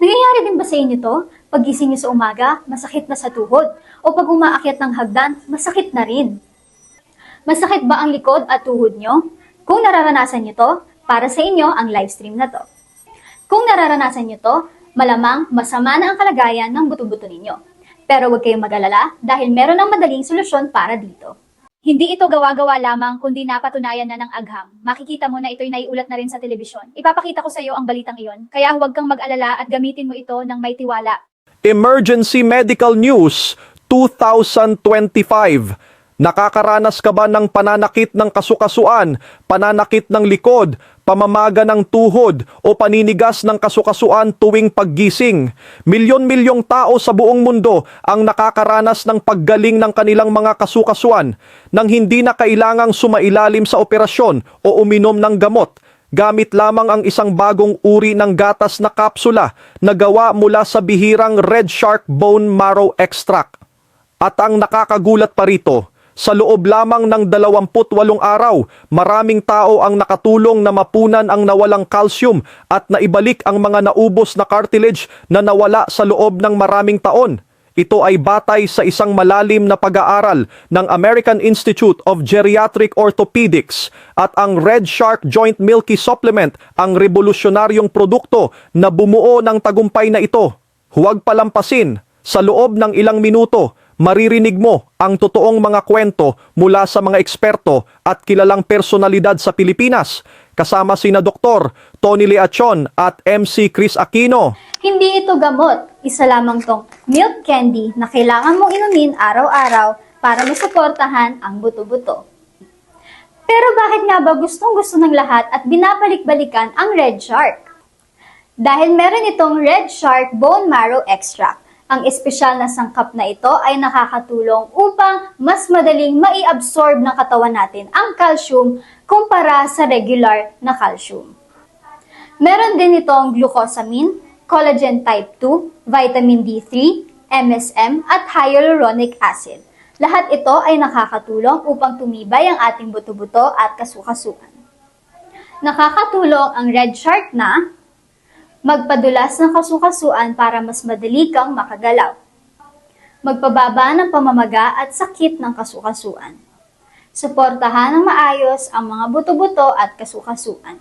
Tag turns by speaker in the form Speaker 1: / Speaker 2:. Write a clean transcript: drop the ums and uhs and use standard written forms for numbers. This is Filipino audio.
Speaker 1: Nangyayari din ba sa inyo to? Paggising nyo sa umaga, masakit na sa tuhod. O pag umaakyat ng hagdan, masakit na rin. Masakit ba ang likod at tuhod nyo? Kung nararanasan nyo to, para sa inyo ang livestream na to. Kung nararanasan nyo to, malamang masama na ang kalagayan ng buto-buto ninyo. Pero huwag kayong mag-alala dahil meron ng madaling solusyon para dito. Hindi ito gawa-gawa lamang kundi napatunayan na ng agham. Makikita mo na ito'y naiulat na rin sa telebisyon. Ipapakita ko sa iyo ang balitang iyon, kaya huwag kang mag-alala at gamitin mo ito ng may tiwala.
Speaker 2: Emergency Medical News 2025. Nakakaranas ka ba ng pananakit ng kasukasuan, pananakit ng likod, pamamaga ng tuhod o paninigas ng kasukasuan tuwing paggising? Milyon-milyong tao sa buong mundo ang nakakaranas ng paggaling ng kanilang mga kasukasuan nang hindi na kailangang sumailalim sa operasyon o uminom ng gamot. Gamit lamang ang isang bagong uri ng gatas na kapsula na gawa mula sa bihirang Red Shark Bone Marrow Extract. At ang nakakagulat pa rito, sa loob lamang ng 28 araw, maraming tao ang nakatulong na mapunan ang nawalang calcium at naibalik ang mga naubos na cartilage na nawala sa loob ng maraming taon. Ito ay batay sa isang malalim na pag-aaral ng American Institute of Geriatric Orthopedics at ang Red Shark Joint Milky Supplement ang revolusyonaryong produkto na bumuo ng tagumpay na ito. Huwag palampasin, sa loob ng ilang minuto, maririnig mo ang totoong mga kwento mula sa mga eksperto at kilalang personalidad sa Pilipinas, kasama sina Dr. Tony Leachon at MC Chris Aquino.
Speaker 1: Hindi ito gamot. Isa lamang tong milk candy na kailangan mong inumin araw-araw para masuportahan ang buto-buto. Pero bakit nga ba gustong-gusto ng lahat at binabalik-balikan ang Red Shark? Dahil meron itong Red Shark Bone Marrow Extract. Ang espesyal na sangkap na ito ay nakakatulong upang mas madaling mai-absorb ng katawan natin ang calcium kumpara sa regular na calcium. Meron din itong glucosamine, collagen type 2, vitamin D3, MSM at hyaluronic acid. Lahat ito ay nakakatulong upang tumibay ang ating buto-buto at kasukasuan. Nakakatulong ang Red Shark na magpadulas ng kasukasuan para mas madali kang makagalaw. Magpababa ng pamamaga at sakit ng kasukasuan. Suportahan ng maayos ang mga buto-buto at kasukasuan.